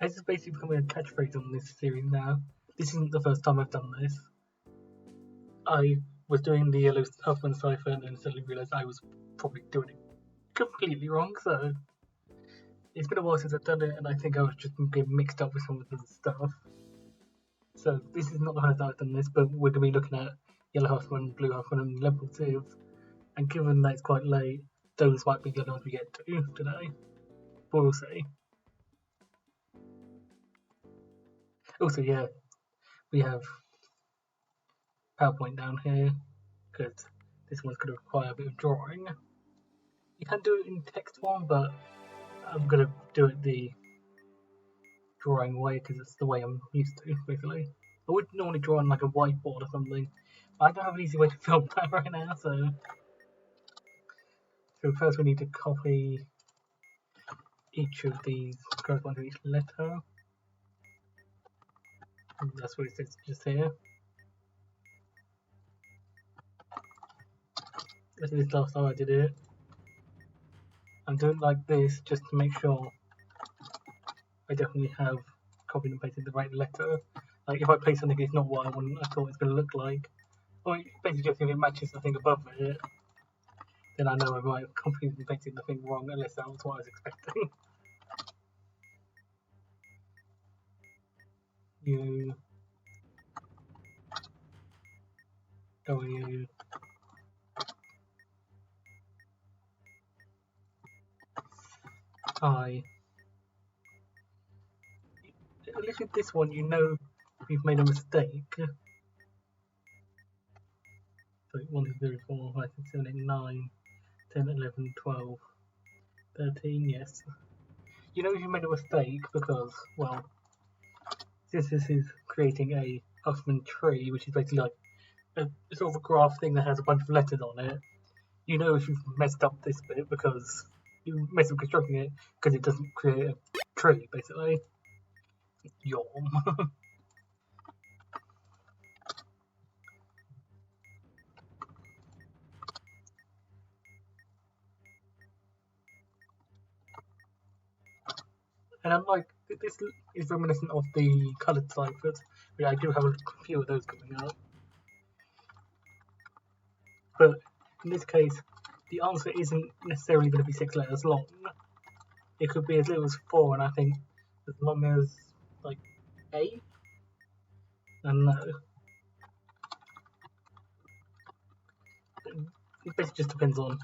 This is basically becoming a catchphrase on this series now. This isn't the first time I've done this. I was doing the yellow Huffman Cipher and then suddenly realised I was probably doing it completely wrong, so it's been a while since I've done it, and I think I was just getting mixed up with some of the stuff. So this is not the first time I've done this, but we're going to be looking at yellow Huffman, blue Huffman, and Lempel-Ziv. And given that it's quite late, those might be the ones we get to today. But we'll see. Also, yeah, we have PowerPoint down here, because this one's going to require a bit of drawing. You can do it in text form, but I'm going to do it the drawing way because it's the way I'm used to, basically. I would normally draw on like a whiteboard or something, but I don't have an easy way to film that right now, so first we need to copy each of these corresponding to each letter. And that's what it says just here. This is the last time I did it. I'm doing it like this just to make sure I definitely have copied and pasted the right letter. Like if I place something it's not what I thought it's going to look like, or basically just if it matches the thing above it, then I know I might have copied and pasted the thing wrong, unless that was what I was expecting. U W I. Look at this one, you know you've made a mistake. So 1, 2, 3, 4, 5, 6, 7, 8, 9, 10, 11, 12, 13, yes. You know you made a mistake because, well, since this is creating a Huffman tree, which is basically like a sort of a graph thing that has a bunch of letters on it, you know if you've messed up this bit because you messed up constructing it because it doesn't create a tree, basically. Yom. And I'm like, this is reminiscent of the coloured ciphers, but I do have a few of those coming up. But in this case, the answer isn't necessarily going to be 6 letters long. It could be as little as 4, and I think as long as like 8. And no. It basically just depends on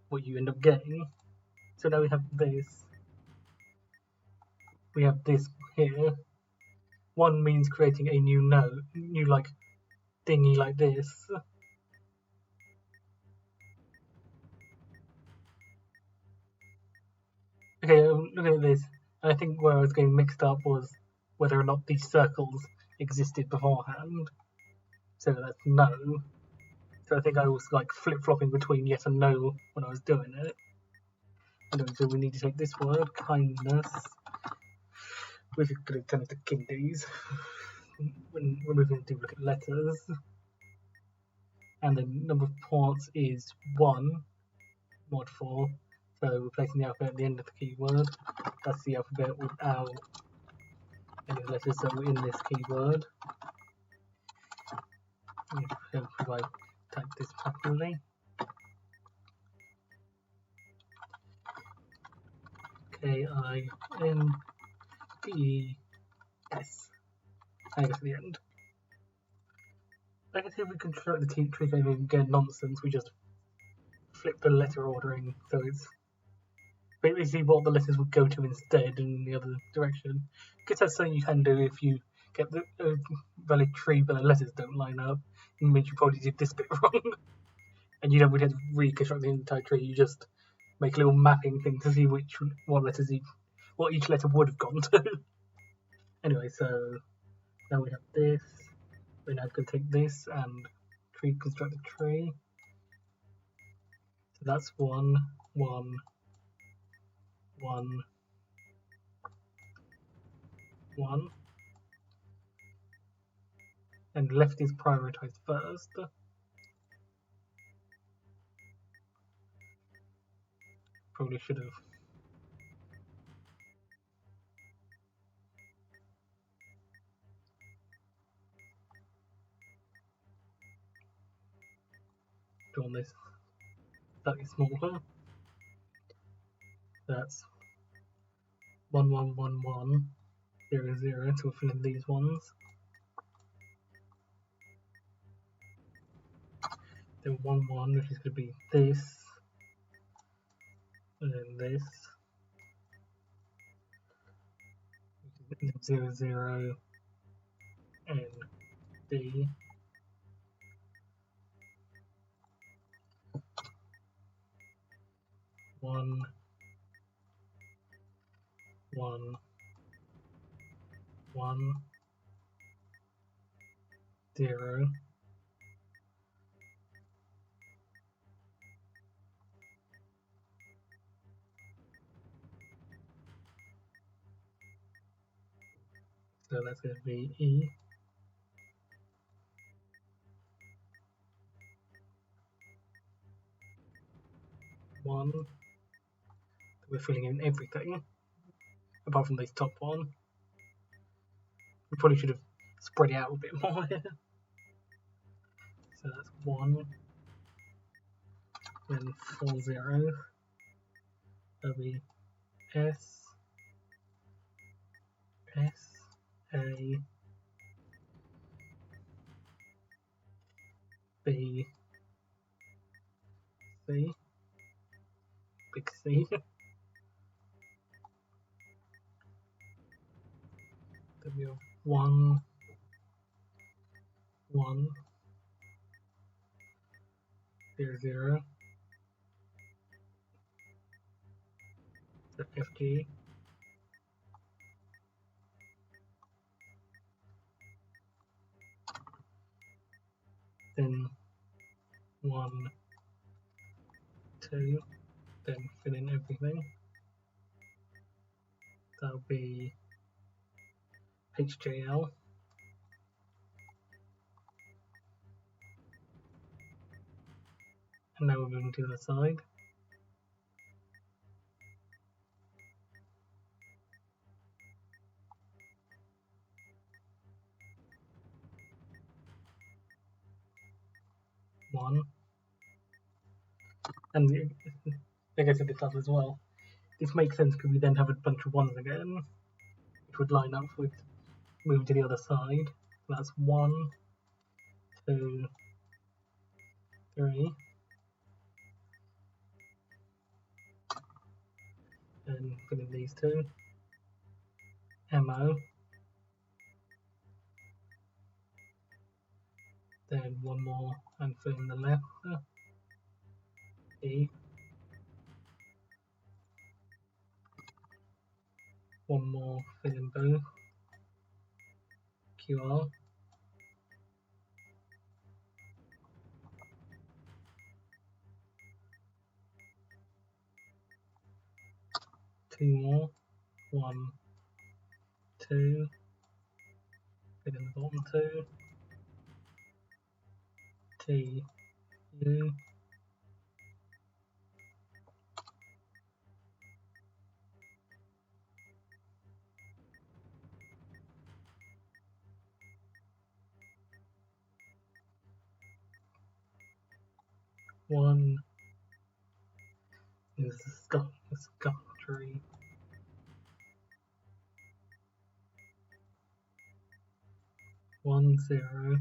what you end up getting. So now we have this. We have this here. One means creating a new node, new like thingy like this. Okay, looking at this, I think where I was getting mixed up was whether or not these circles existed beforehand. So that's no. So I think I was like flip-flopping between yes and no when I was doing it. Anyway, so we need to take this word, kindness, which is going to turn into kindies when we're moving to look at letters. And the number of ports is 1, mod 4. So we're placing the alphabet at the end of the keyword. That's the alphabet without any letters, so in this keyword. If I type this properly. KINDES. And go to the end. I can see if we construct the tree and we get nonsense, we just flip the letter ordering so it's basically what the letters would go to instead in the other direction. I guess that's something you can do if you get the valid tree but the letters don't line up. It means you probably did this bit wrong. And you don't really have to reconstruct the entire tree, you just make a little mapping thing to see what each letter would have gone to. Anyway, so now we have this. We're now going to take this and construct the tree. So that's 1, 1, 1, 1. And left is prioritized first. Probably should have. do on this slightly smaller. That's 1 1 1 1 0 0, so we'll fill in these ones. Then 1 1, which is going to be this, and then this, and then 0 0 and D. 1 1 1 0 so that's going to be E. 1. We're filling in everything apart from this top one. We probably should have spread it out a bit more here. So that's 1, then 4 0. That'll be S, S, A, B, C, big C. Then we have 1, 1, 0 0. So FG. Then 1, 2, then fill in everything. That'll be HJL. And now we're moving to the side. One. And like I said this time as well, this makes sense because we then have a bunch of ones again, which would line up with moving to the other side. That's 1, 2, 3. And fill in these two. MO. Then one more and fill in the left. E. One more, fill in both. QR. Two more. 1, 2. Fill in the bottom 2. T. U. One is the scuff tree. 1 0.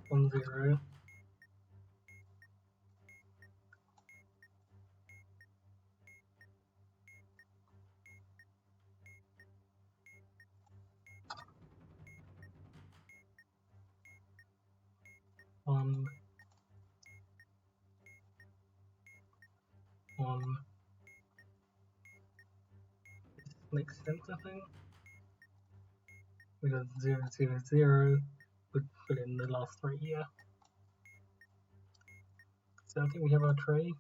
1 0. 1 1. Makes sense, I think. We got 0 0 0. Would put in the last 3 here. So I think we have our tree.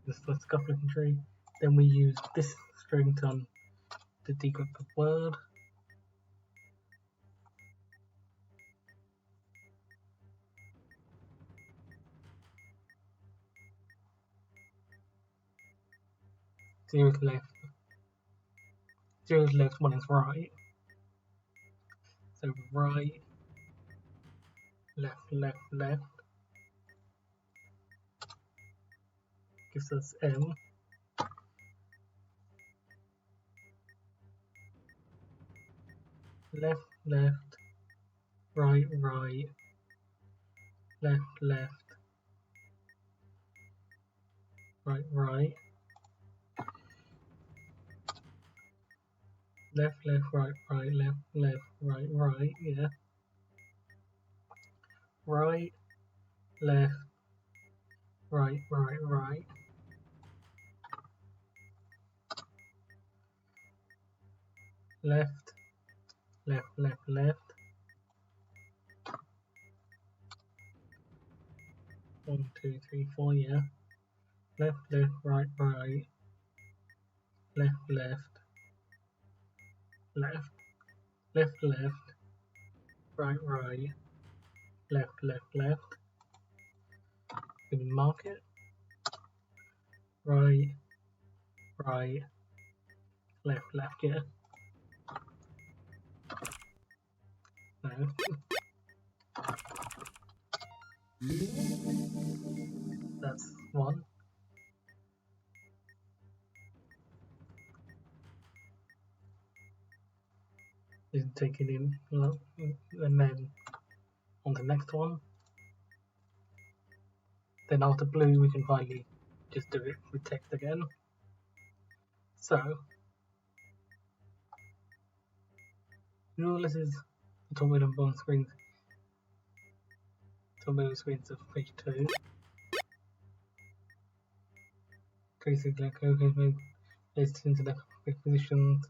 This is the scuff looking tree. Then we use this string to decrypt the word. Zero's left. Zero's left, 1 is right. right, left, left, left, gives us M. Left, left, right, right, left, left, right, right, left, left, right, right, left, left, right, right, yeah. Right, left, right, right, right. Left, left, left, left. 1, 2, 3, 4, yeah. Left, left, right, right. Left, left, left, left, left, right, right, left, left, left. Can we mark it? Right, right, left, left, yeah. No. That's 1. Just take it in, and then on the next one. Then after blue, we can finally just do it with text again. So, this is the top middle and bottom screens. Top middle screens of page 2. Tracy like okay, list into the positions.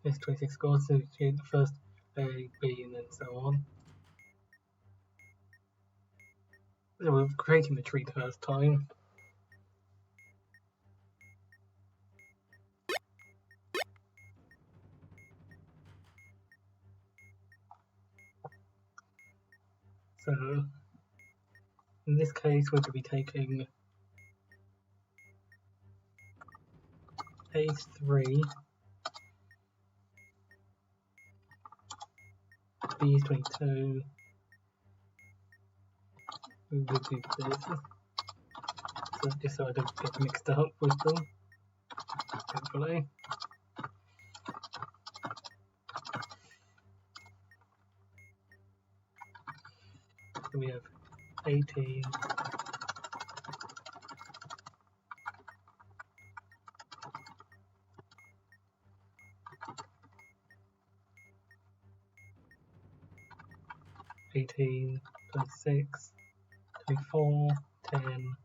List 26 scores, so the first A, B, and then so on. So we're creating the tree the first time. So in this case, we're going to be taking A3, B is 22. We will do this. So just so I don't get mixed up with them. Hopefully. So we have 18. 18, 26, 24, 10,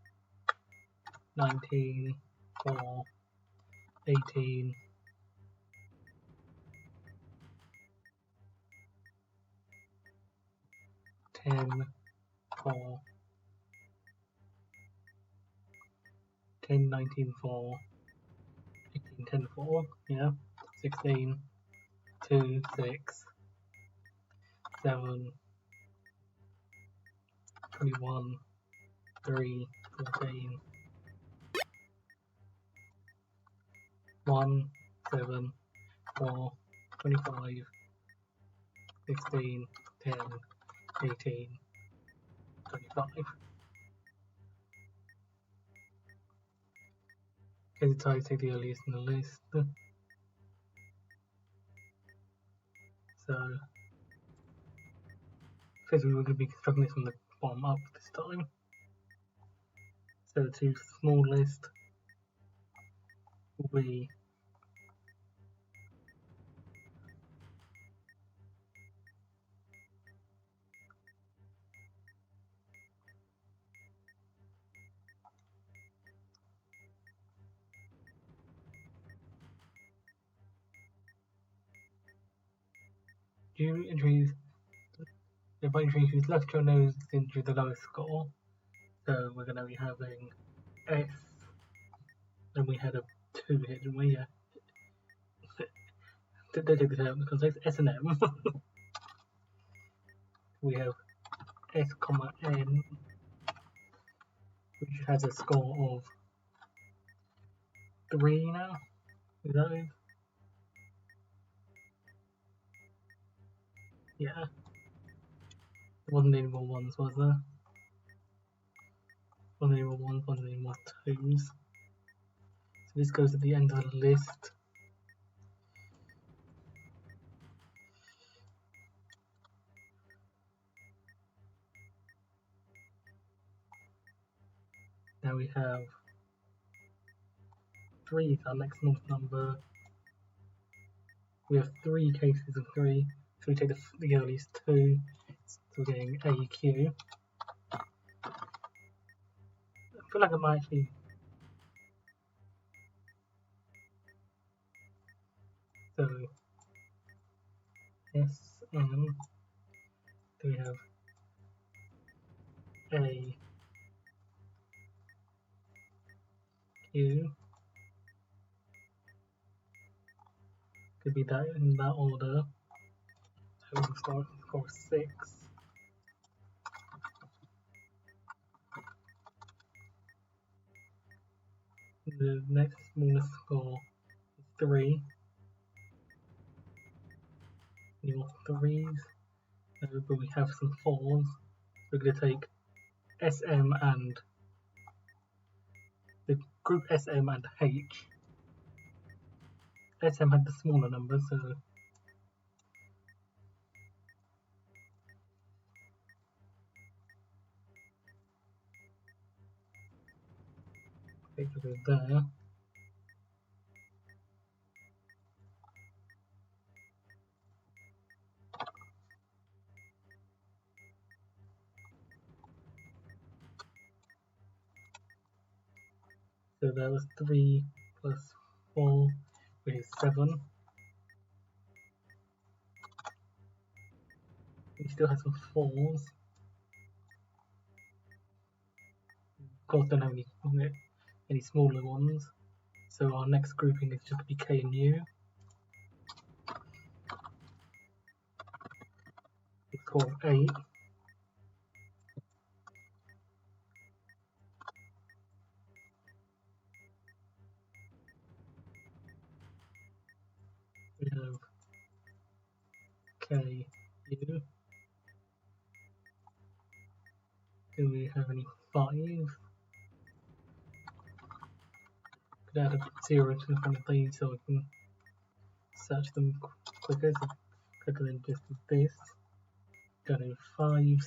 19, 4, 18, 10, 4, 10, 19, 4, 18, 10, 4, yeah, 16, 2, 6, 7, 21, 3, 14, 1, 7, 4, 25, 16, 10, 18, 25. KTaNE take the earliest in the list. So, first we're going to be constructing this from the bottom up this time. So the two smallest will be due entries. The entry whose left child knows into the lowest score. So we're going to be having S, and we had a 2 here, didn't we? Yeah. Don't take this out of the context. S and M. We have S, N, which has a score of 3 now. Is that it? Yeah. There wasn't any more ones, was there? Wasn't any more ones, wasn't any more twos. So this goes at the end of the list. Now we have 3 is our next north number. We have 3 cases of 3, so we take the earliest 2, so we're getting AQ. I feel like I might actually... So, SM, do we have A, Q, could be that in that order. So we'll start for 6. The next smallest score is 3. Any more 3s? No, but we have some 4s. We're going to take SM and the group SM and H. SM had the smaller numbers, so take it there. So that was 3 plus 4, which is 7. We still have some 4s. Of course, don't have any smaller ones. So our next grouping is just going to be K and U. It's called 8. We have K, U. Do we have any 5s? Could add a 0 to the front of these so we can search them quicker than just this. Got any 5s?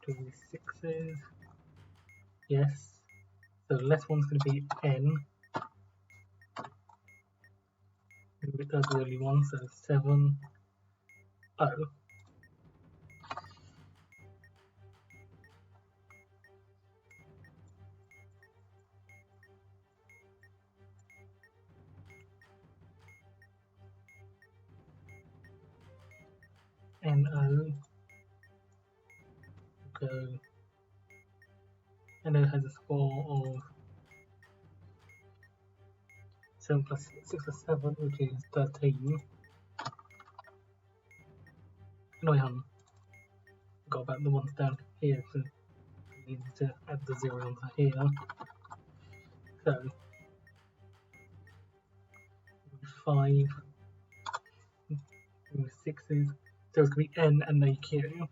Do any 6s? Yes. So the last one's going to be N. That's the early one, so 7, O. NO. Go. NO has a score of 7 plus 6 plus 7, which is 13. No, I haven't. Forgot about the ones down here, so we need to add the 0 onto here. So, 5, 6s. So it's going to be N and AQ.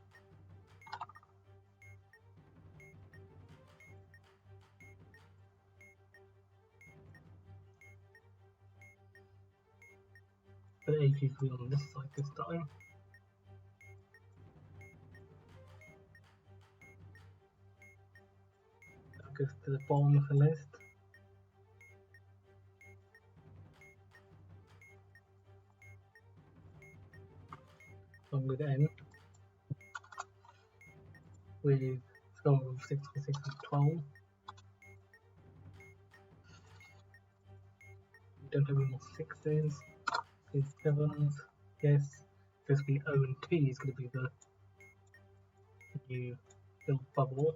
But AQ will be on this side this time. That goes to the bottom of the list. Along with N. With score of 6 plus 6 is 12. We don't have any more 6s. These 7s. Yes. This will be O and T is going to be the new little bubble.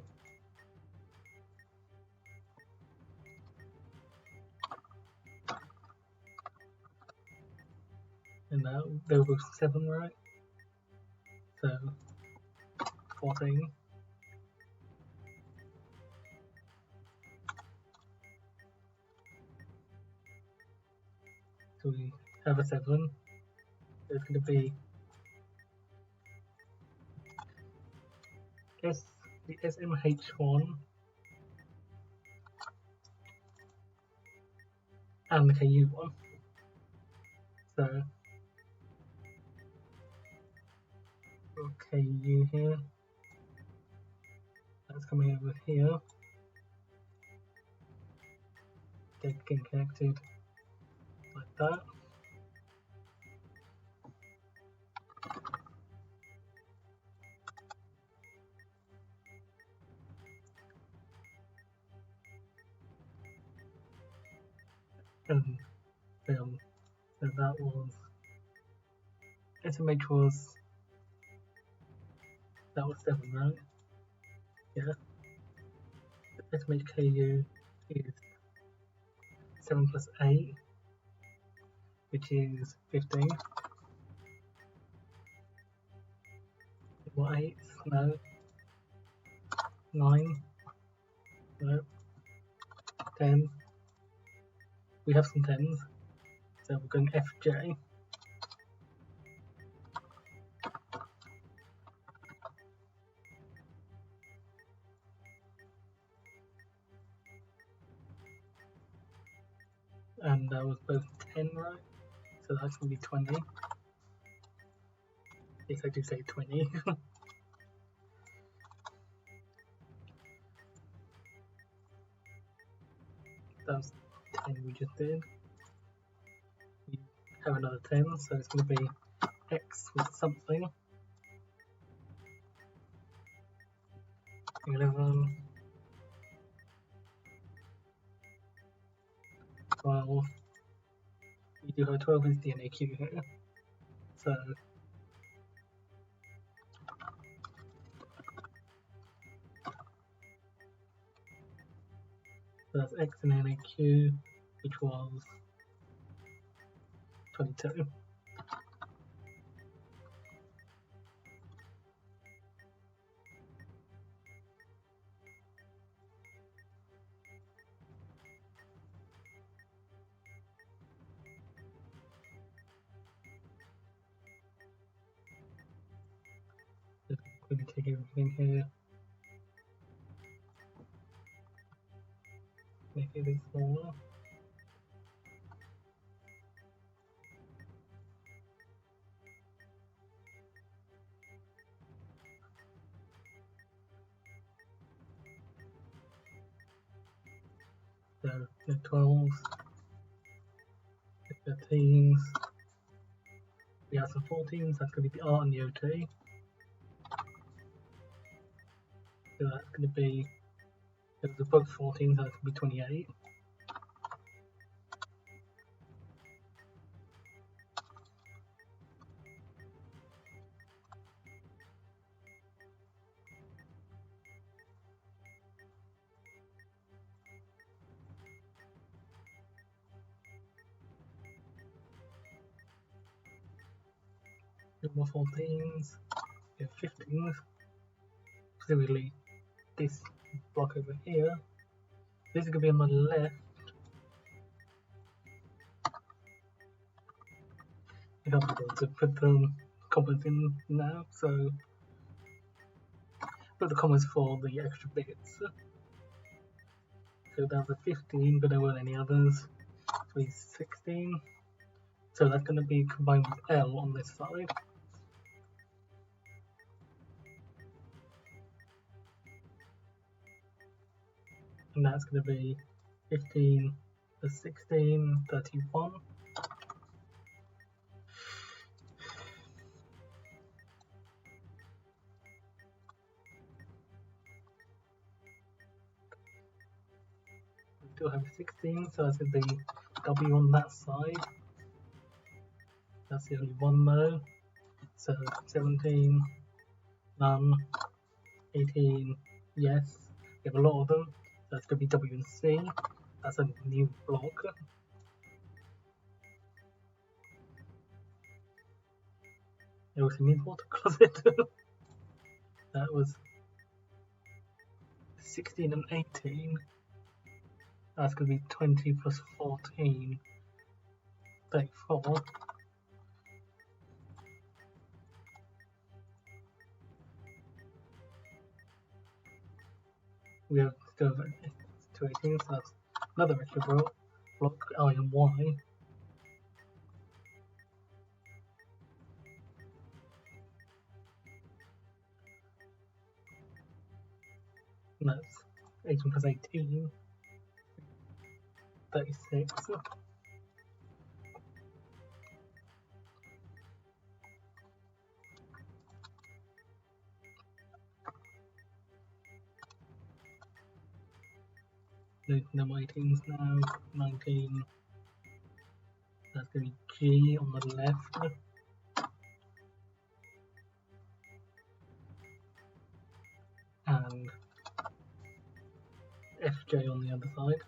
And now they were both 7, right? So 14. So we have a 7. There's going to be the SMH1 and the KU one. So KU here, that's coming over here, they're getting connected like that. And so that was SMH was 7, right? Yeah. SMH KU is 7 plus 8, which is 15. What, 8? No. 9? No. 10. We have some 10s, so we're going FJ. And that was both 10, right? So that's going to be 20. Yes, I do say 20. That's 10 we just did. We have another 10, so it's going to be X with something. 11, 12. We do have 12 is the NAQ here. So that's X in NAQ, which was 22. Just quickly take everything here, make it a bit smaller. So the 12s, the 13s, we have some 14s, that's going to be the R and the OT. So that's going to be, if it's above 14, so that's going to be 28. More 14s, we have 15s. Specifically, this block over here. This is going to be on the left. I can't be able to put the comments in now, so put the comments for the extra bits. So that was a 15, but there weren't any others. So it's 16. So that's going to be combined with L on this side. And that's going to be 15 plus 16, 31. We still have 16, so that's going to be W on that side. That's the only one though. So 17, none, 18, yes. We have a lot of them. So that's going to be W and C. That's a new block. It also means water closet. That was 16 and 18. That's going to be 20 plus 14, 34. we have still have 218, so that's another extra block I and Y. And that's 18 plus 18, 36. No 18s now, 19. That's going to be G on the left. And FJ on the other side.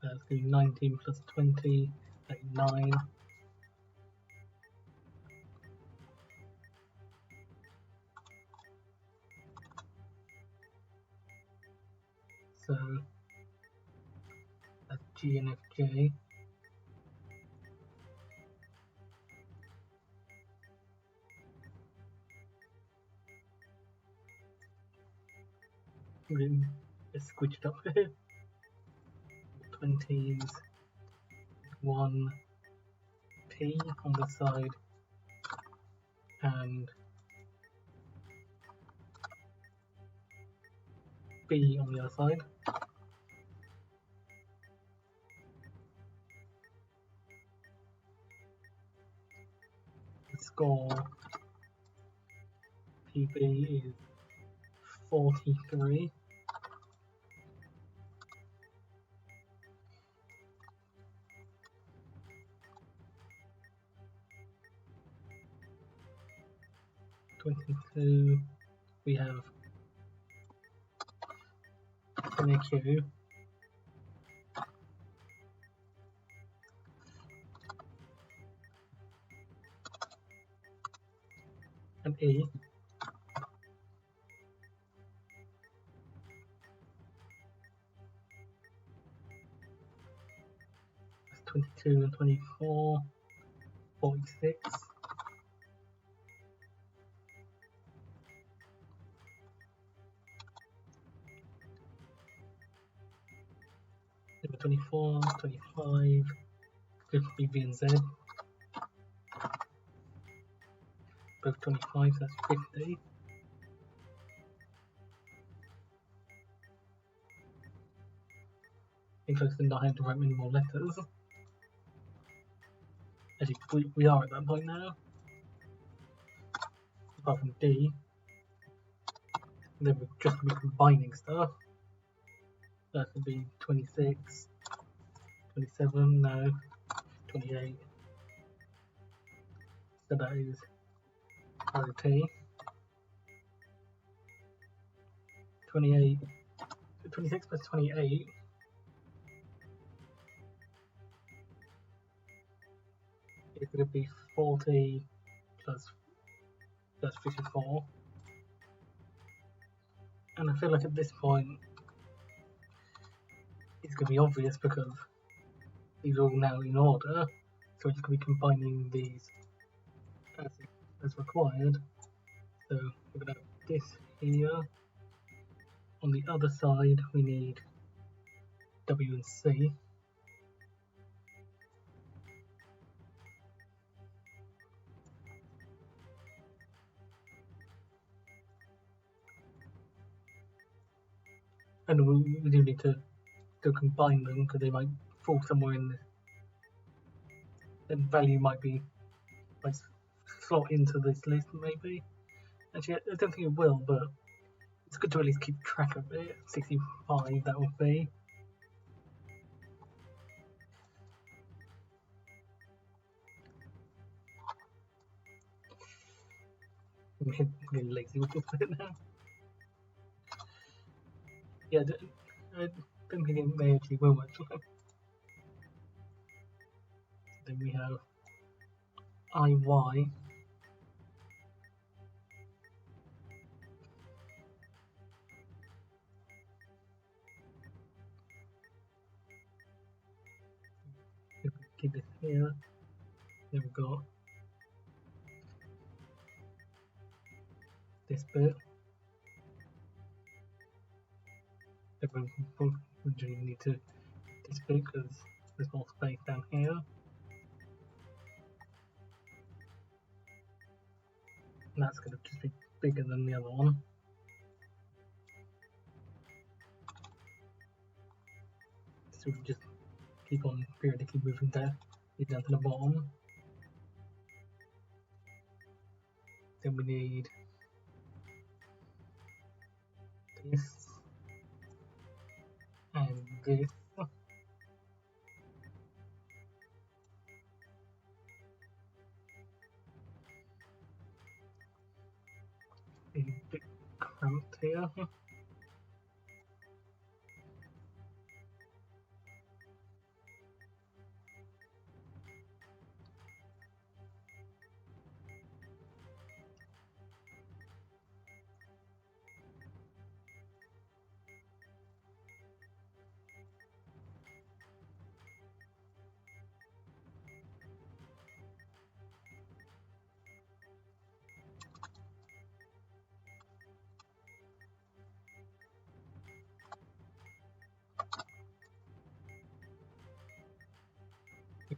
That's going to be 19 plus 20, 9. So that's G and FJ. It's squished up here. 20s, 1 P on the side, and B on the other side. The score PB is 43. We have NQ and E. That's 22 and 24, 46. Number 24, 25, good for B and Z. Both 25, so that's 50. Close to not having to write many more letters. Actually, we are at that point now. Apart from D. And then we're just going to be combining stuff. That would be 26, 27, no, 28. So that is RT. 28, 26 plus 28 is going to be 40 plus 54. And I feel like at this point it's going to be obvious because these are all now in order, so we're just going to be combining these as required. So we're going to have this here. On the other side we need W and C. And we do need to combine them because they might fall somewhere in this. And value might slot into this list maybe. Actually, I don't think it will, but it's good to at least keep track of it. 65 that would be. I'm getting lazy with this bit now. Yeah, I don't think they actually will actually. Then we have IY. Keep this here. Then we've got this bit. Everyone will need to this bit because there's more space down here. And that's going to just be bigger than the other one. So we can just keep on periodically moving down to the bottom. Then we need this and this. A bit cramped here.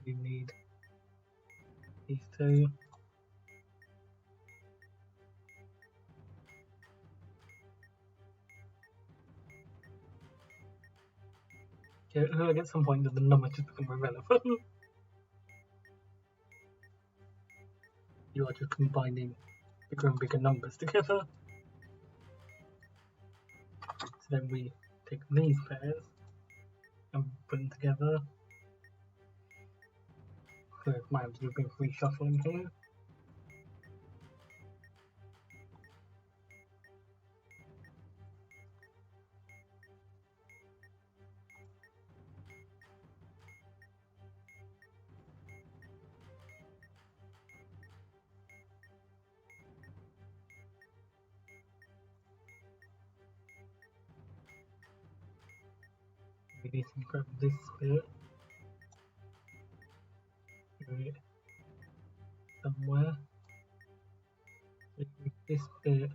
We need these two. Yeah, at some point the numbers just become irrelevant. You are just combining bigger and bigger numbers together. So then we take these pairs and put them together. So it might have to do a bit of reshuffling here. We need to grab this bit, move it somewhere. So with this bit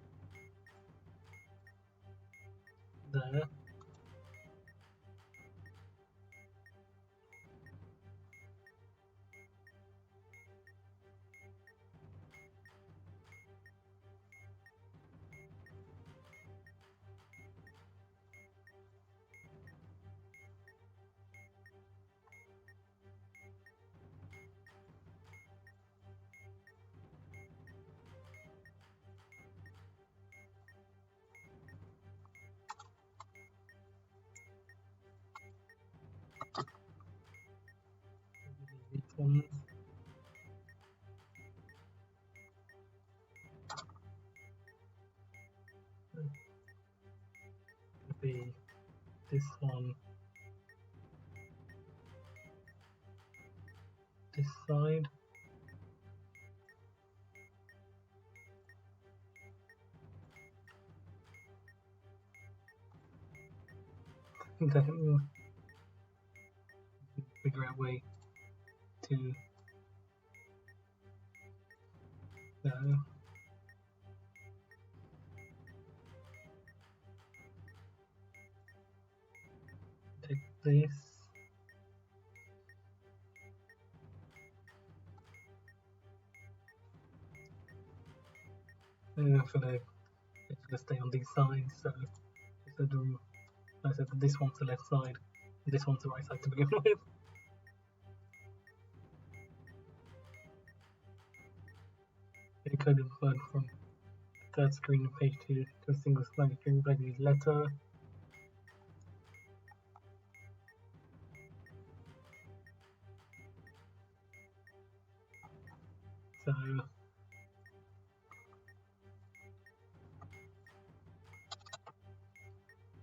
there. These ones. Could be this one, this side. Then figure out a way to go. Take this. And it's gonna stay on these sides, so instead of, I said that this one's the left side, and this one's the right side to begin with. It kind of went from the third screen of page 2 to a single line string bracket letter. So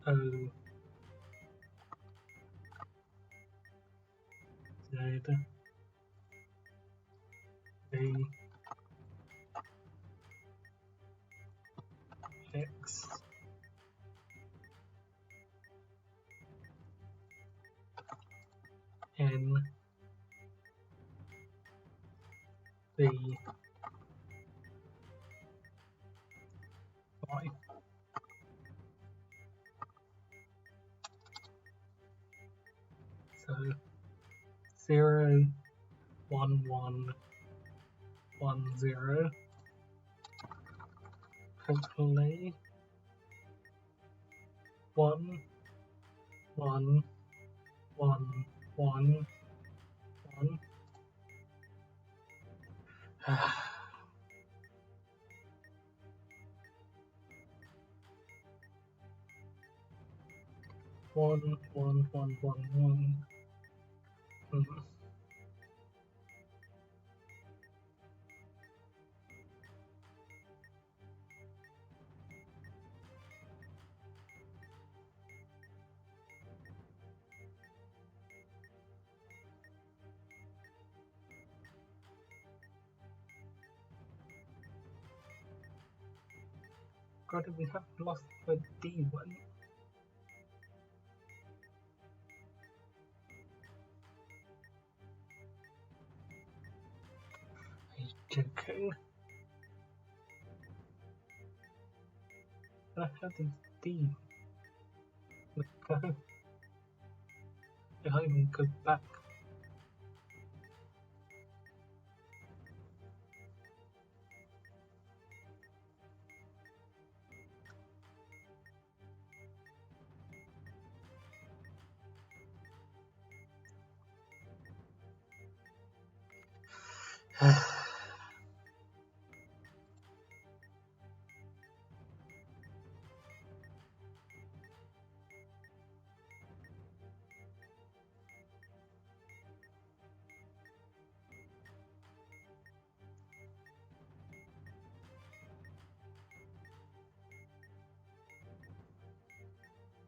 O Z B X N B Y. So 0, 1, 1, 1, 0. Hopefully 1, 1, 1, 1, 1. 1, 1, 1, 1, 1. God, we have lost the D one. Are you joking? I had this D. Let's go. I can't even go back.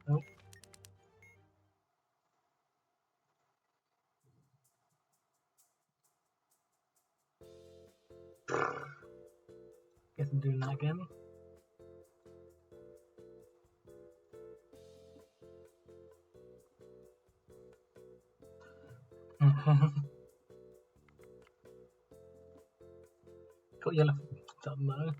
Nope. Guess I'm doing that again. Got yellow done though.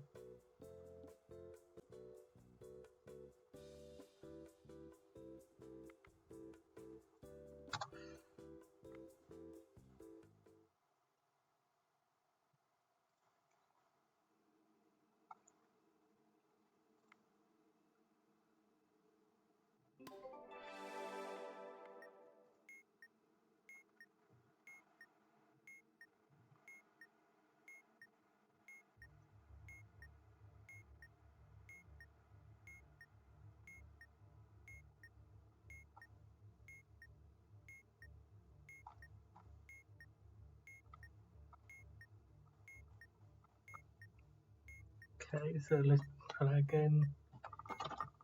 Okay, so let's try that again.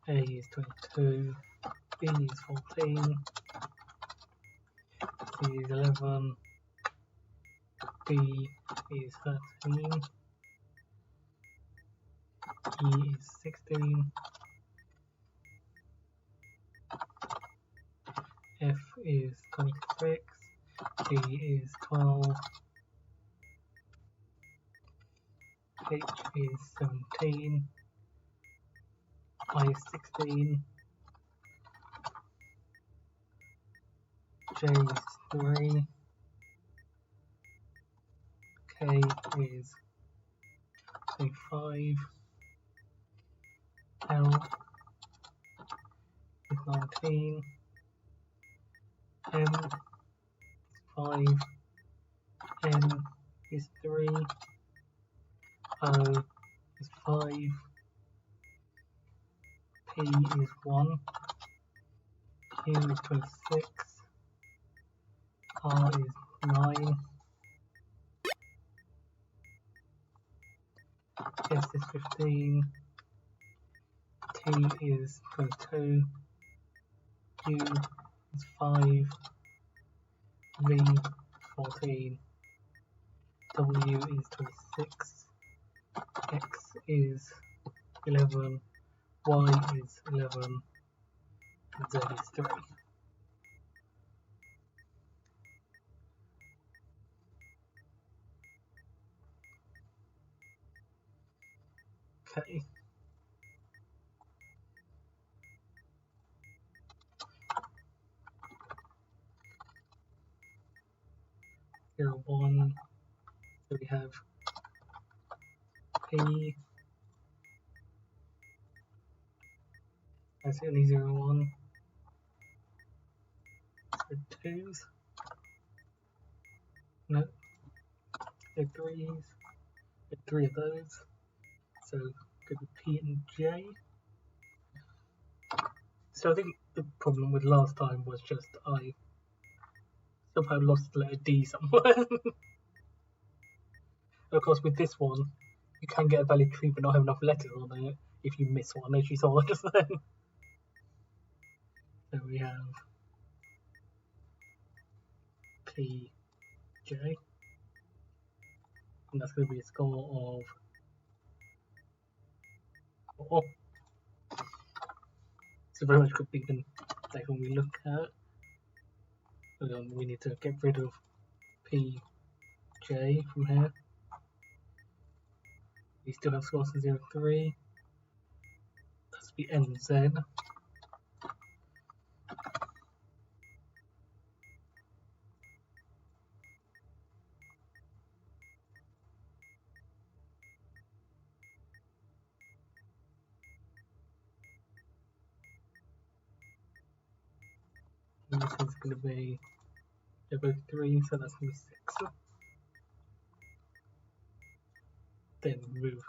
A is 22, B is 14, C is 11, D is 13, E is 16, F is 26, G is 12, H is 17, I is 16, J is 3, K is 25, L is 19, M is 5, N is 3, O is 5, P is 1, Q is 26, R is 9, S is 15, T is 22, U is 5, V is 14, W is 26, X is 11, Y is 11, and Z is 3. Okay. 0, 1. So we have P. That's only 0, 1. So 2s. No. So 3s. 3 of those. So go to P and J. So I think the problem with last time was just I somehow lost the letter D somewhere. Of course, with this one, you can get a valid tree but not have enough letters on it if you miss one, as you saw just then. So we have P, J, and that's going to be a score of 4. So very much could be the next one we look at. We need to get rid of P, J from here. We still have scores of 0, 3. That's the NZ. And this is going to be both 3, so that's going to be 6. Then move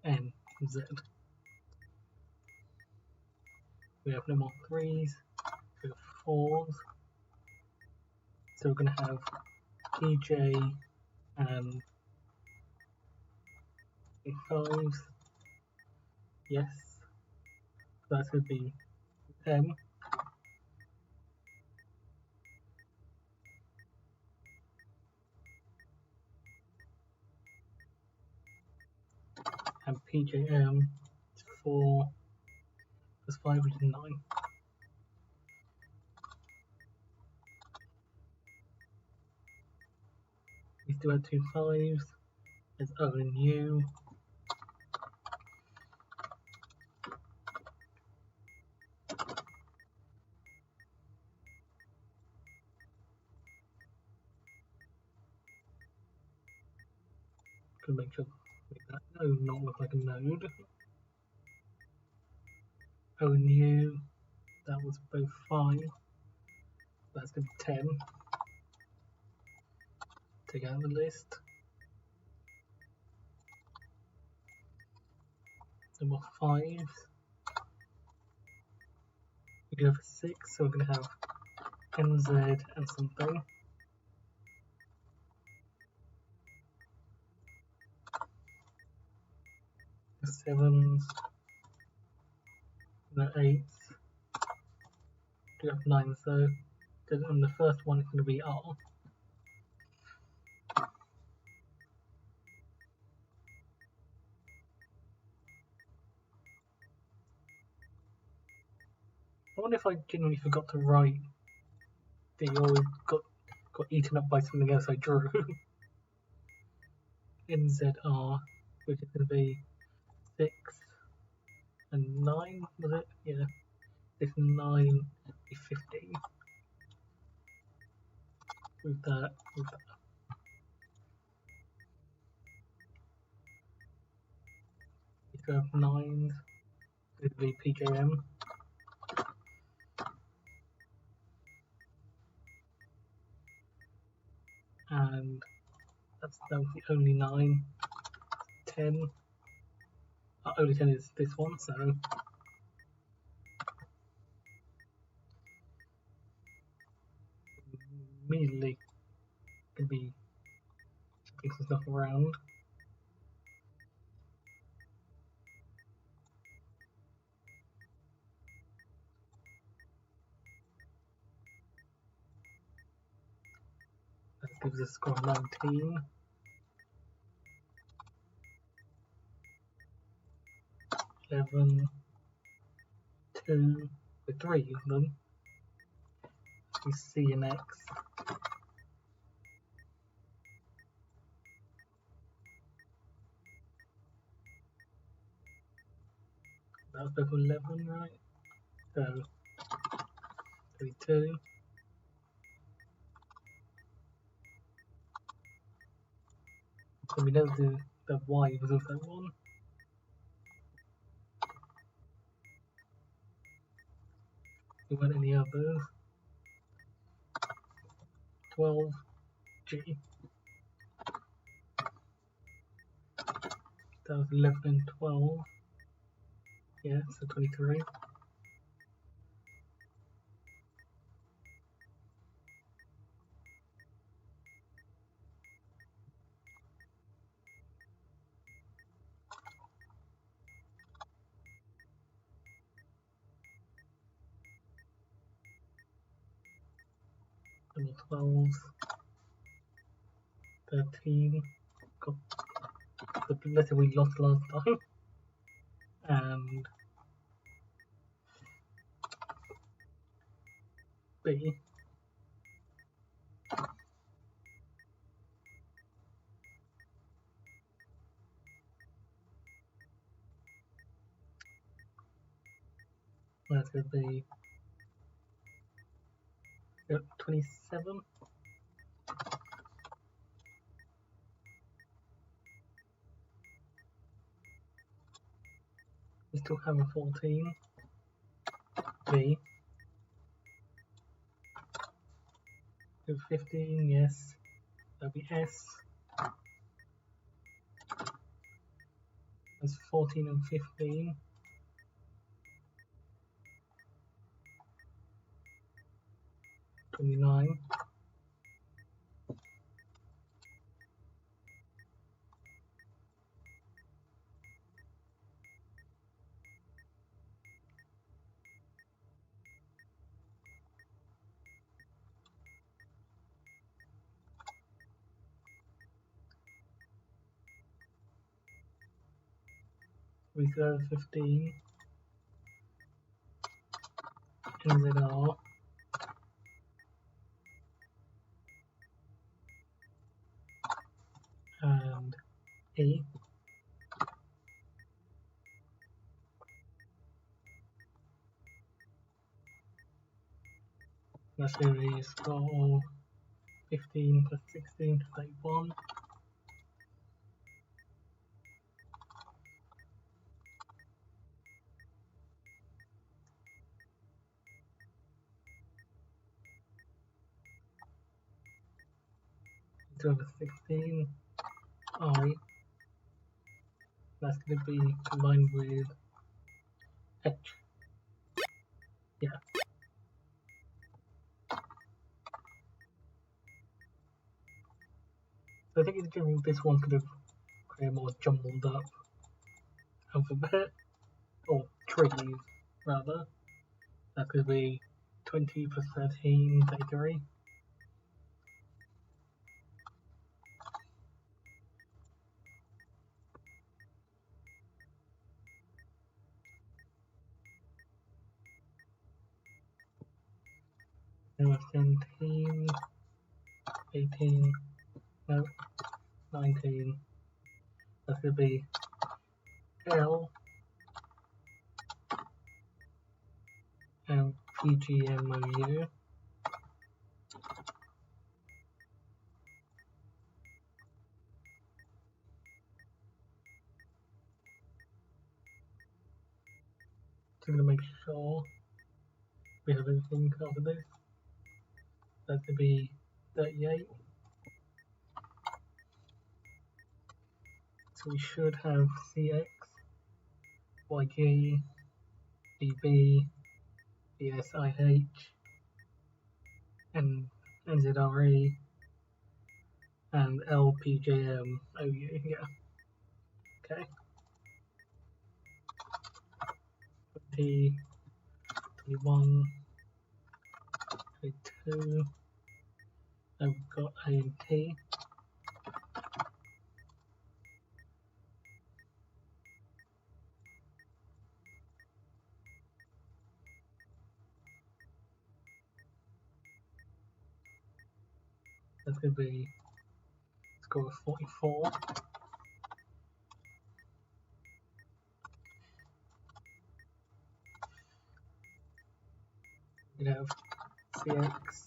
N, Z. We have no more 3s, we have 4s. So we're going to have PJ and 5s. Yes. So that's going to be M. And PJM is 4 plus 5, which is 9. We still have 2 5s. There's O and U. Can make sure make that O not look like a node. O and U, that was both 5. That's going to be 10. Take out the list. No more 5s. We can have a 6, so we're going to have NZ and something. The 7s. The 8s. We have 9s though. And the first one is going to be R. I wonder if I genuinely forgot to write the always got eaten up by something else I drew. NZR, which is going to be 6 and 9, was it? Yeah. 6 and 9 be 15. With that. You have 9s, it would be PJM. And that was the only 9. 10. Only 10 is this one, so immediately going to be shifting some stuff around. That gives us a score of 19. 11, 2, with 3 of them. C and X. That was both 11, right? So 32. So we know the Y was also 1. There weren't any others. 12, G. That was 11 and 12. Yeah, so 23. Double 12. 13. Got the letter we lost last time. And B. That's going to be 27. We still have a 14. B. 15, yes. That'll be S. That's 14 and 15. 29. We still have 15. NZR. And E. That's going to be a score of 15 plus 16 to 31. So over 16. I. That's going to be combined with H. Yeah. So I think in general this one's going to create a more jumbled up alphabet, or trees rather. That could be 20 plus 13, 33. There 17, 18, no, 19. That's going to be L and PGMOU. So I'm going to make sure we have everything after this. That's going to be 38. So we should have CX, YG, BB, BSIH, and NZRE, and LPJMOU. Yeah. Okay. 20, 21, 22. Then we've got A and T. That's going to be score of 44. We have CX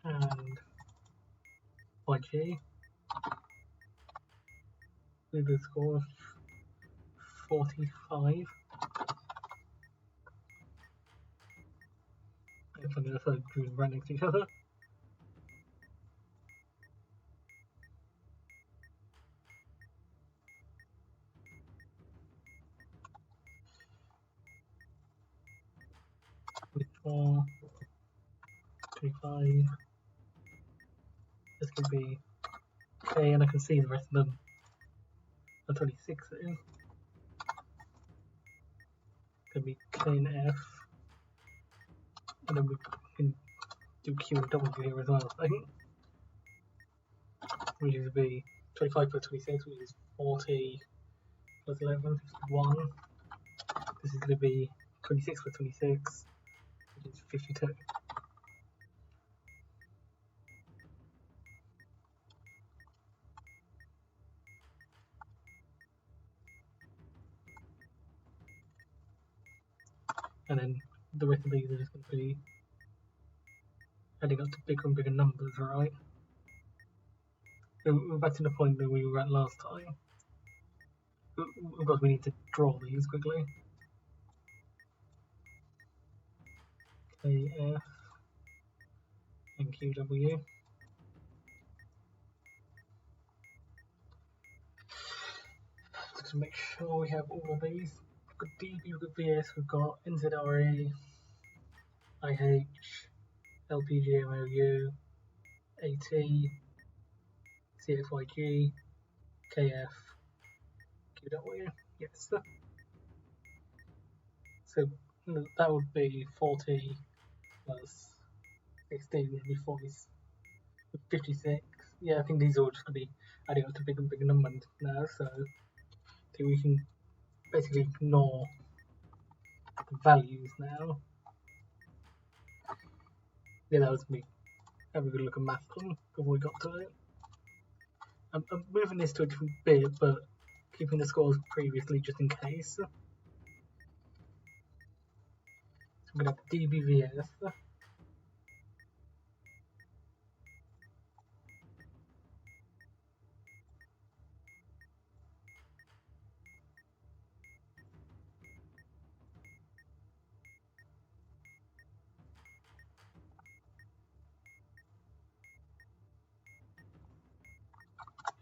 and YG with a score of 45. If I'm going to do right next to each other. With 4, 25. This could be K, and I can see the rest of them are 26 in. Could be K and F. And then we can do Q and W here as well, I think. Which is going to be 25 plus 26, which is 40 plus 11, which is 1. This is going to be 26 plus 26, which is 52. And then the rest of these are just going to be adding up to bigger and bigger numbers, right? So we're back to the point that we were at last time. Of course, we need to draw these quickly. KF and QW. Just to make sure we have all of these. We've got DB, we've got VS, we've got NZRA, IH, LPGMOU, AT, CXYG, KF, QW. Yes. So that would be 40 plus 16 would be 56. Yeah, I think these are all just going to be adding up to bigger and bigger numbers now, so I think we can basically ignore the values now. Yeah, that was me having a good look at math before we got to it. I'm moving this to a different bit, but keeping the scores previously just in case. So I'm going to have DBVS.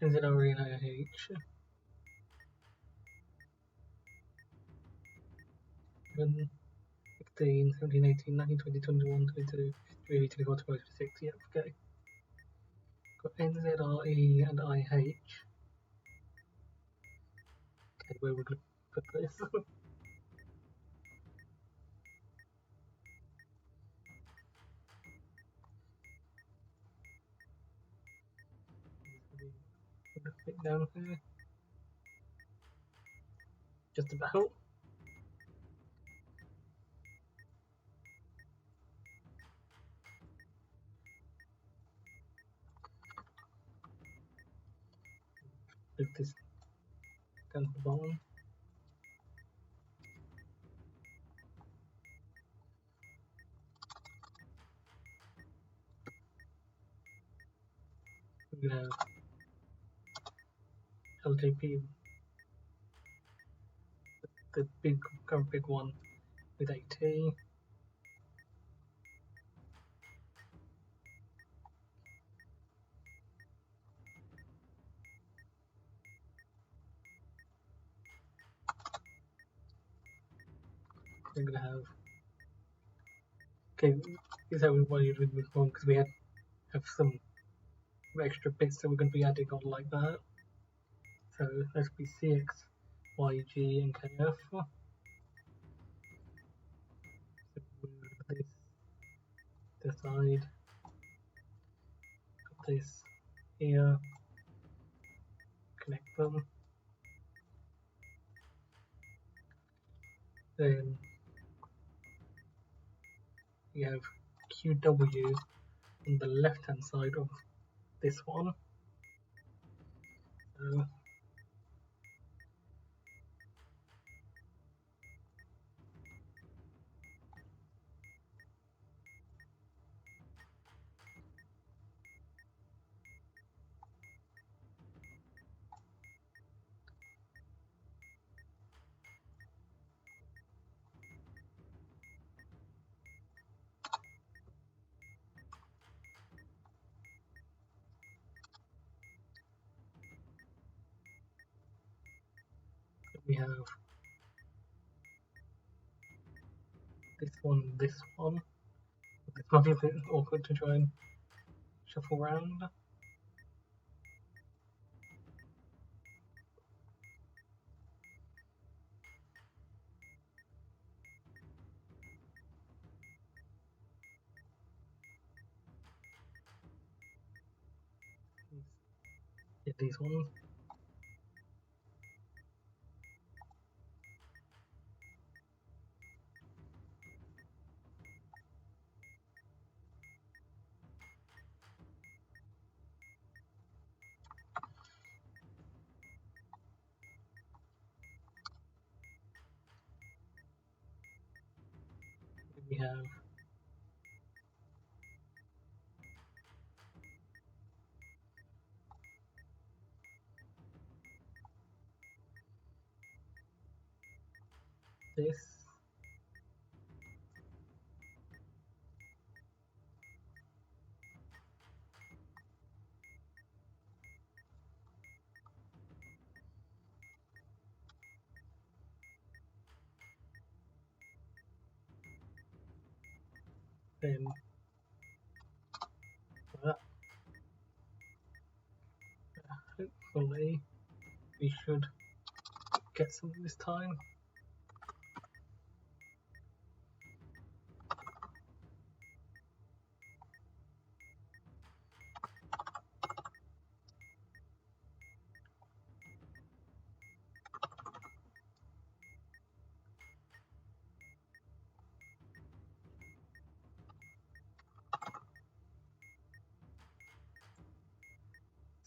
NZRA and IH. 16, 17, 18, 19, 20, 21, 22, 23, 24, 25, 26. Yep, okay. Got NZRE and IH. Okay, where we're going to put this. Fit down here. Just about. Move this down to the bottom. We're going to have LJP, the current big one, with AT. We're going to have. Okay, this is how we wanted to move on because we have some extra bits that we're going to be adding on like that. So let's be CX, YG, and KF. So move this aside, put this here, connect them. Then we have QW on the left hand side of this one. So We have this one, this one. This might be a bit awkward to try and shuffle around. Get these ones. We have this. Then that. Hopefully we should get some this time.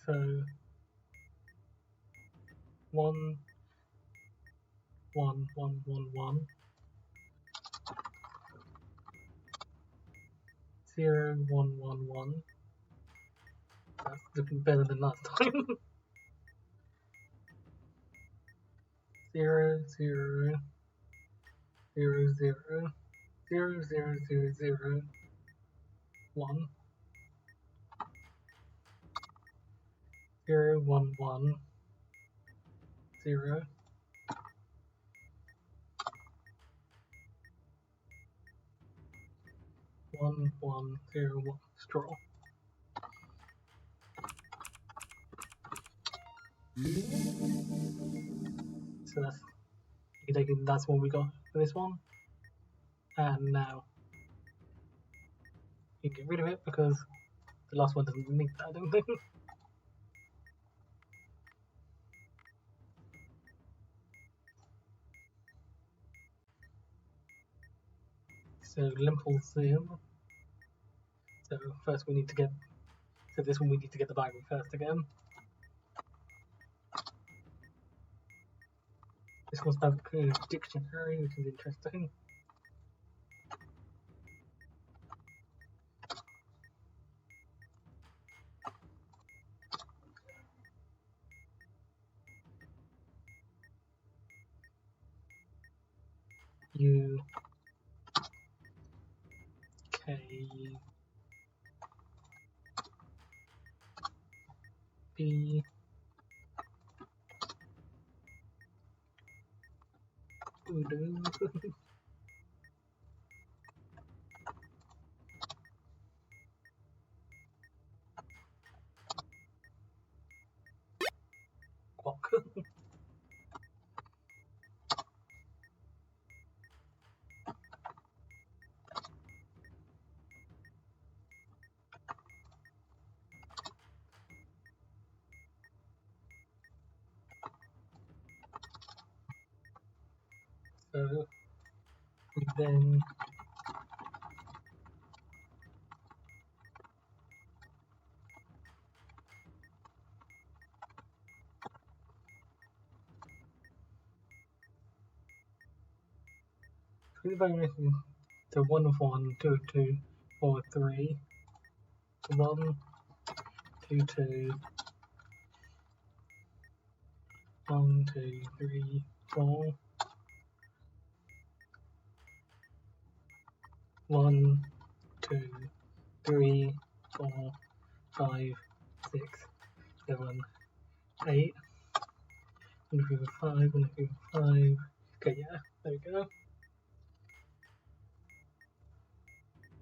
So 1 1 1 1 1 0 1 1 1. That's looking better than last time. 0 0 0 0 0 0 0 0 1 0 1 1 0 1 1 0 1 straw. So that's what we got for this one. And now you can get rid of it because the last one doesn't need that, I don't think. So Lempel-Ziv. So first we need to get, so this one we need to get the binary first again. This one's about a dictionary, which is interesting. U K B Udo Quok. So we then the variation to 1 of 1, 2 of 2, 4 of 3, 1, 2, 2, 1, 2, 3, 4, 1, 2, 3, 4, 5, 6, 7, 8, 1 over 5, 1 over 5. Okay, yeah, there we go.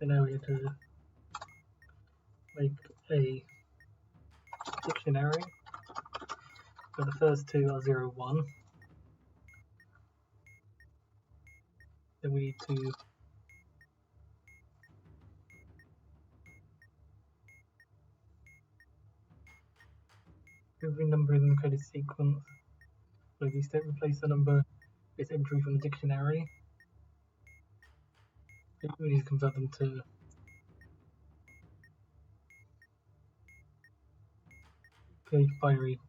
And now we have to make a dictionary. So the first two are 0, 1. Then we need to every number in the coded sequence. So these don't replace the number with entry from the dictionary. We need to convert them to page binary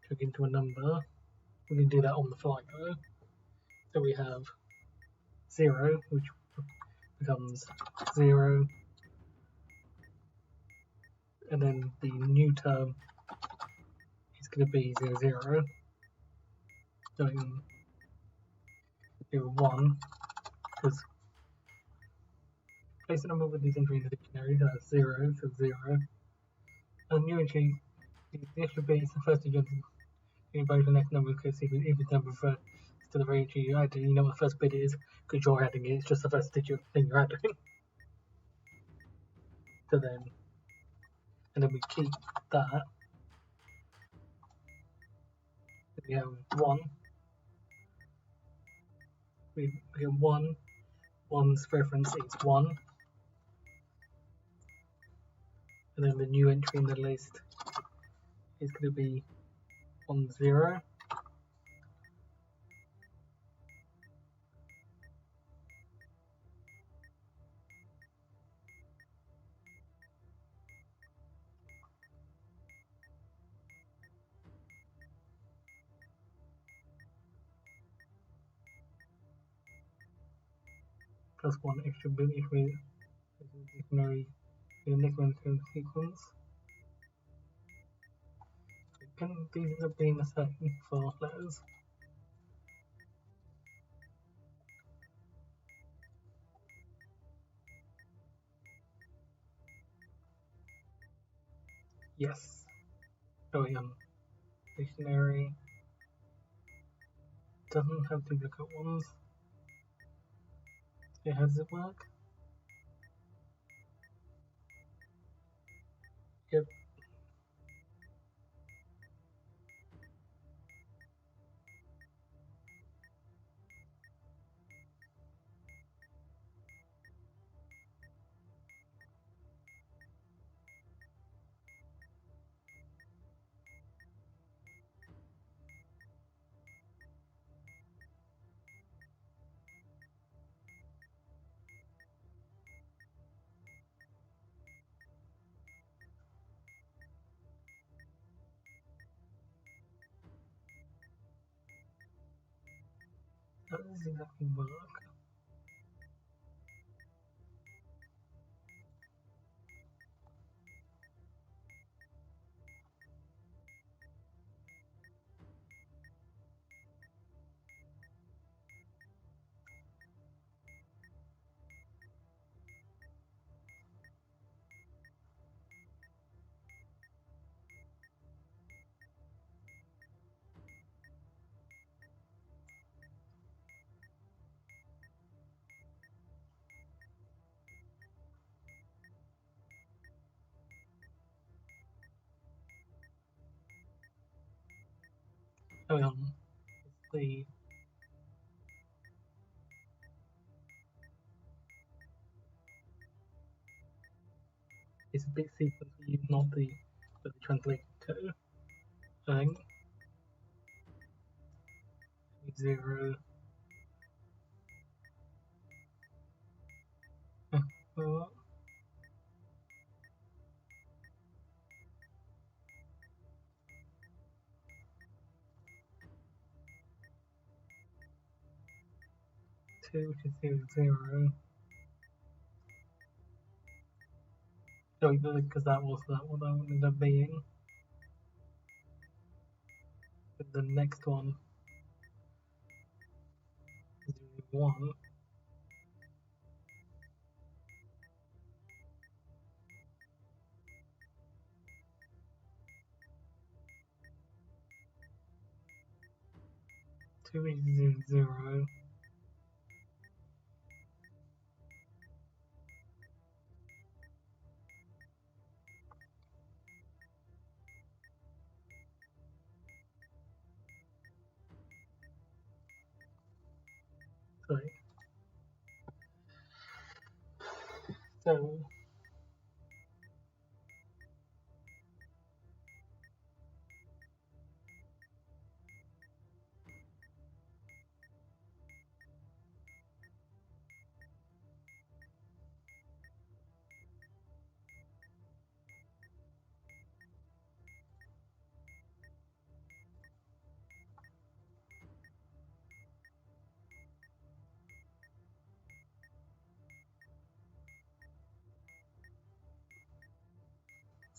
took into a number. We can do that on the fly though. So we have 0, which becomes 0, and then the new term is going to be 0, 0. So 0, 1, because place a number with these entries in the dictionary, so that's 0, so 0. And new entry, the extra bit is the first digit. You both the next number because if it's number refers to the very entry you add, you know what the first bit is because you're adding it. It's just the first digit thing you're adding. So then, and then we keep that. We have 1. We have 1. 1's reference is 1. And then the new entry in the list is going to be 1, 0. Plus 1 extra bit if we dictionary in the next one sequence. Can these end up being the same for letters? Yes. So dictionary doesn't have duplicate ones. So how does it work? Yep. How does it exactly work? Oh, the it's a bit sequence we use, not the that we translate to. I think 0. Well, 2, which is 0, 0. So because that was what that would end up being. But the next one is 1. 2800. Sorry. So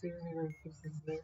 zero gives us 0.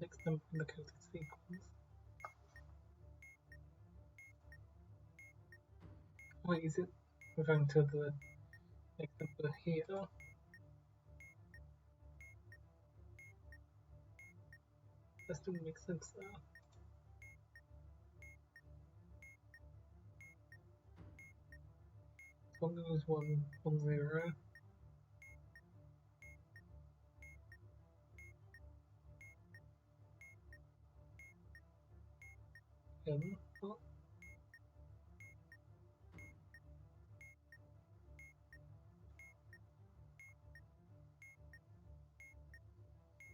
Next number in the coded sequence. Wait, is it referring to the next number here? That still makes sense though. As long as it was 110. N. Oh.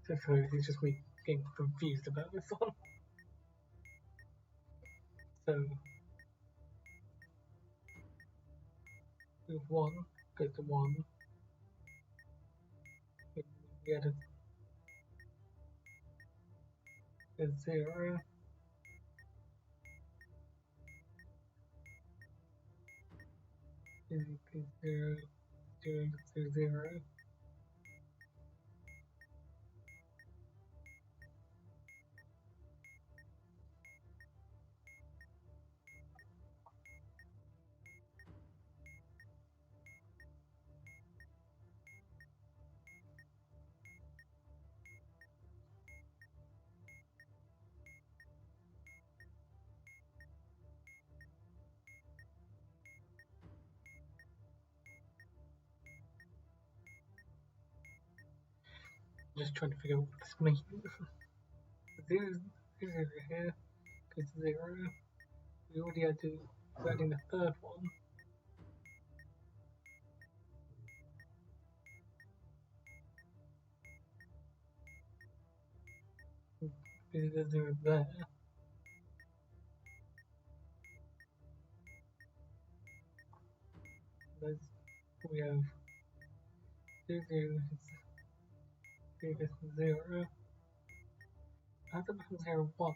So it's just me getting confused about this one. So with 1 goes to 1. We added a 0. Is equal to 0, 0 to 0. Just trying to figure out what this means. 0, 0 here goes to 0. We already had to add in the third one. Because there's 0 there. There's, we have 0, 0, 0 goes to 0. How does it become 0, 1?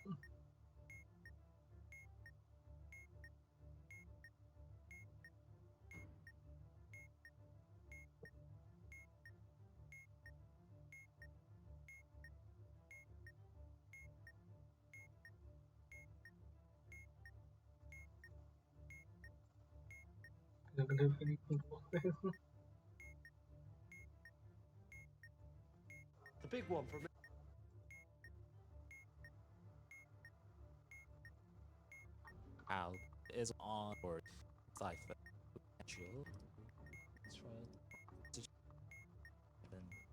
I'm going to really think about this. The big one for me. Out is on or Cipher potential. That's right.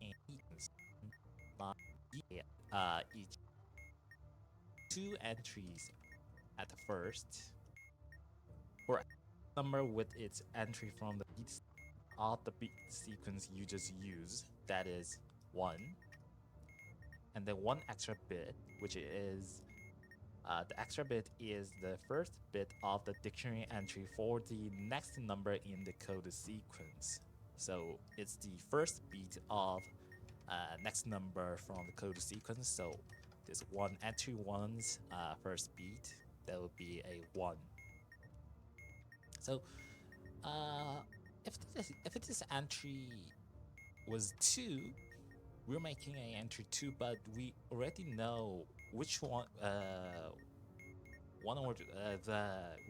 And each two entries at first or number with its entry from the beat of the beat sequence you just use, that is 1, and then one extra bit, which is the extra bit is the first bit of the dictionary entry for the next number in the code sequence. So it's the first bit of next number from the code sequence. So this one entry one's first beat, that would be a 1. So if this entry was 2, we're making a entry 2, but we already know which one one or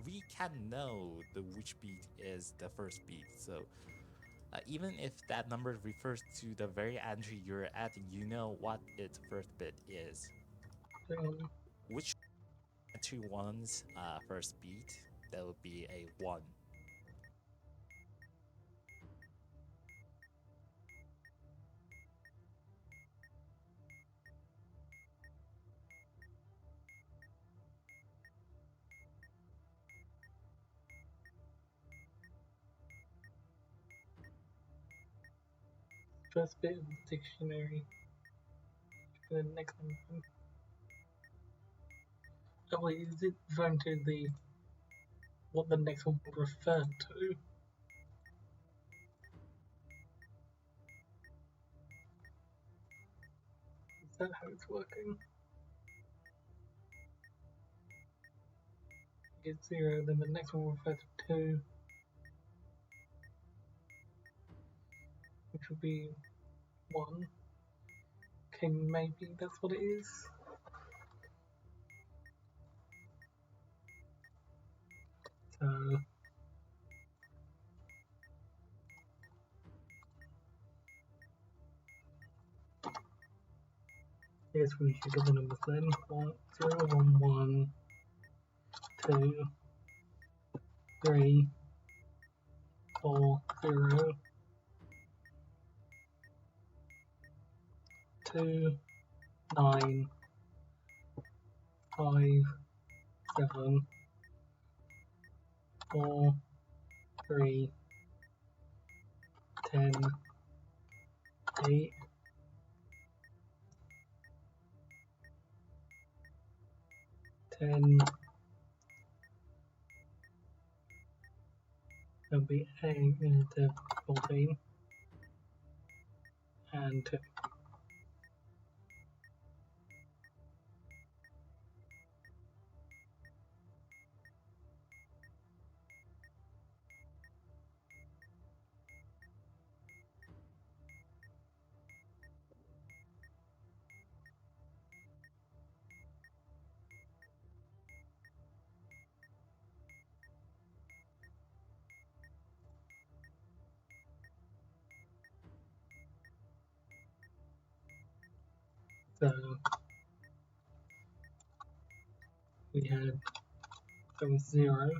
we can know which beat is the first beat. So even if that number refers to the very entry you're adding, you know what its first bit is. Which entry one's first beat, that would be a 1. First bit of the dictionary. The next one. Oh wait, is it referring to the what the next one would refer to? Is that how it's working? It's 0, then the next one will refer to 2, which will be 1. Okay, maybe that's what it is. So yes, we should get the numbers then. 0, 1, 1, 2, 3, 4, 0, 2, 9, 5, 7, 4, 3, 10, 8, 10, that'll be 8 into 14, and 2. So we had 0,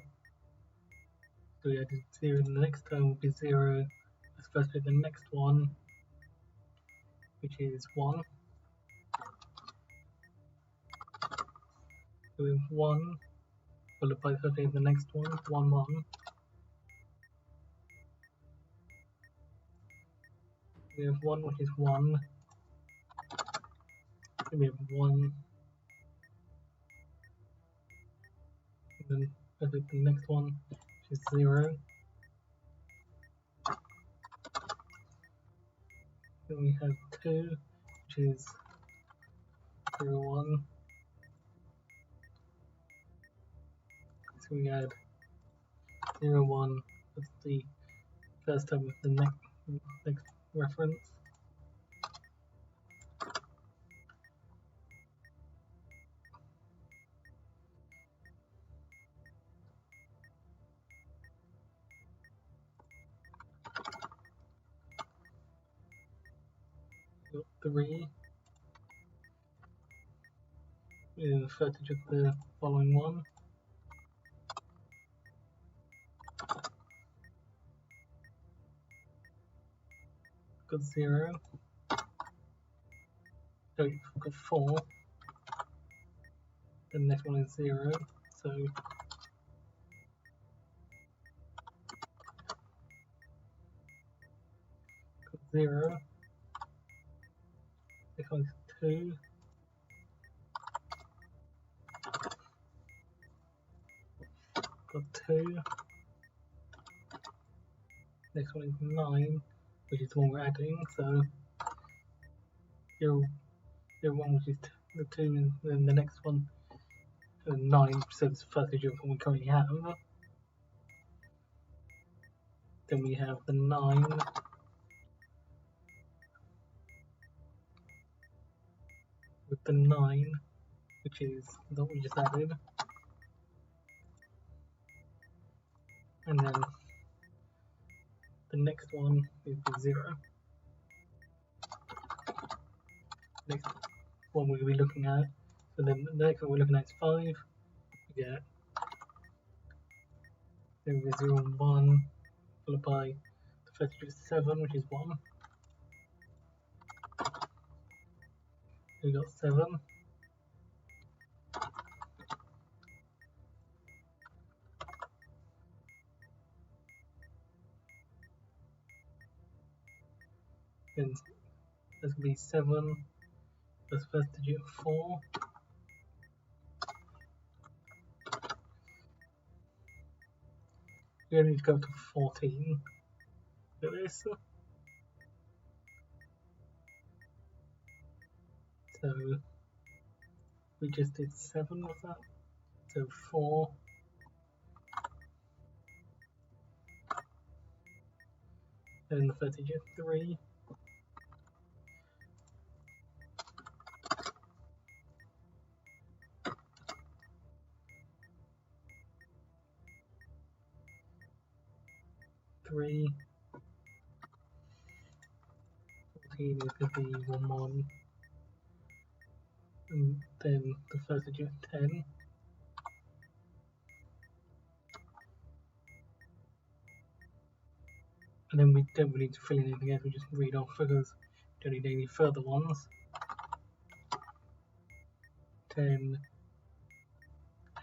so we added 0, the next term will be 0, let's first do the next one, which is 1. So we have 1, followed by the next one, 1, 1. We have 1, which is 1. Then we have 1. And then the next one, which is 0. Then we have 2, which is 0, 1. So we add 0, 1 as the first term of the next reference. Got 3 is the footage of the following one. Got 0. So we've got 4. The next one is 0. So got 0. Next one is 2. Got 2. Next one is 9, which is the one we're adding. So 0, 0, 1, which is the 2, and then the next one, 9, so it's the first digit of what we currently have. Then we have the 9. With the 9, which is that we just added. And then the next one is the 0. Next one we'll be looking at. So then the next one we're looking at is 5. We get 0, 1, followed by the first digit 7, which is 1. We got 7. Then that's going to be 7 plus first digit 4. We only need to go to 14 for this. So we just did 7 with that. So 4. Then the first digit 3. Three. 14 is going to be 1, 1. And then the first digit 10. And then we don't really need to fill in anything else, we just read off figures. We don't need any further ones. 10,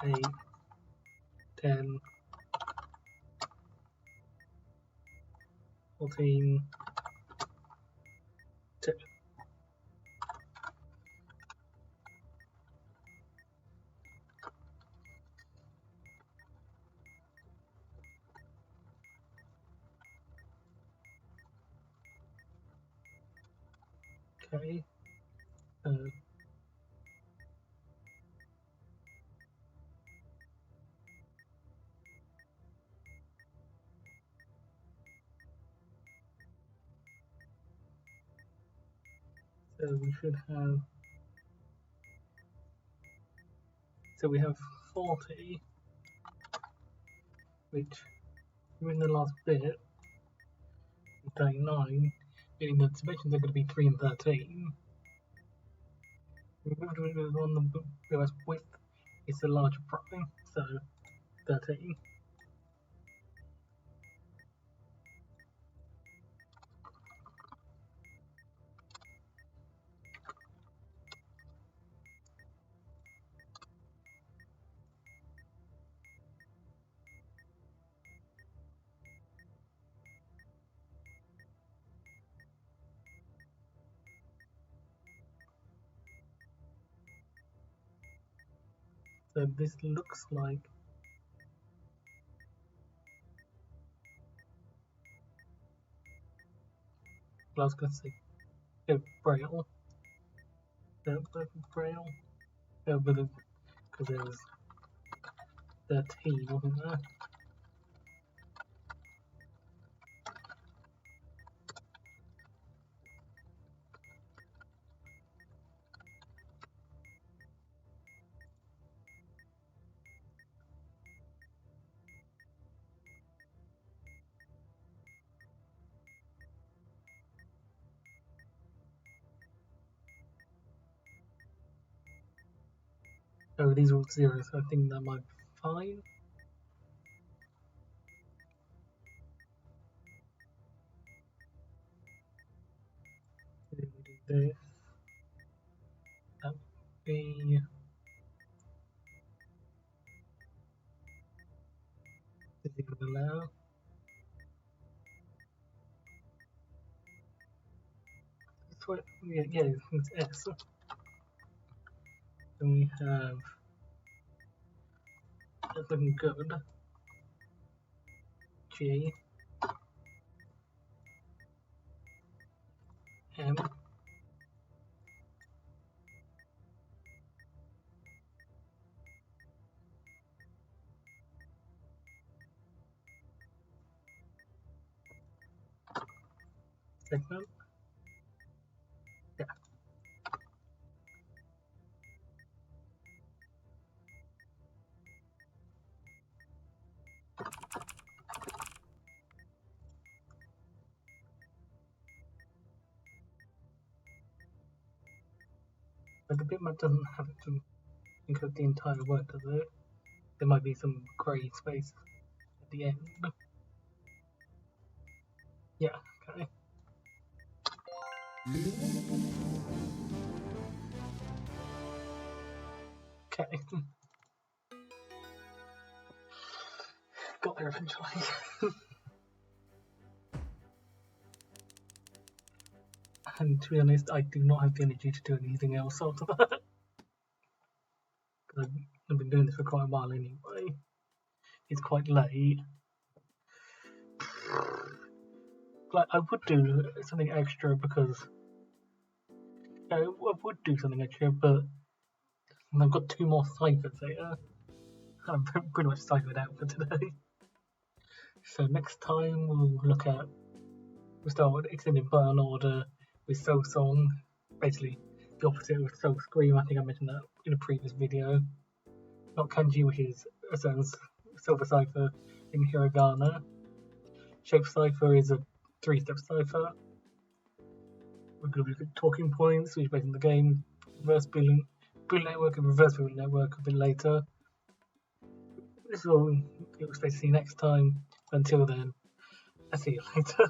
8, 10, 14, 2. Okay. So we should have. So we have 40, which in the last bit, 39, meaning the dimensions are going to be 3 and 13. On the reverse width, it's a larger prime, so 13. So this looks like I was going to say Braille. Braille. Because there was 13, wasn't there? Oh, these are all zeros, so I think that might be 5. Then we do this. That would be. Is it going to allow? It's what, yeah, it's S. Then we have. That's looking good. G. M. segment. Yeah. But the bitmap doesn't have to encode the entire word, does it? There might be some grey space at the end. Yeah, okay. Okay. Got there eventually. And to be honest, I do not have the energy to do anything else after that. Because I've been doing this for quite a while anyway. It's quite late. Like, I would do something extra because I would do something extra, but I've got 2 more ciphers here. I'm pretty much ciphered out for today. So next time we'll start with extended burn order with Soul Song, basically the opposite of Soul Scream. I think I mentioned that in a previous video. Not Kanji, which is a Silver Cipher in Hiragana. Shape Cipher is a 3-step cipher. We're going to look at talking points, which is based on the game. Reverse Boolean network and reverse Boolean network a bit later. This is all you'll expect to see next time. Until then, I'll see you later.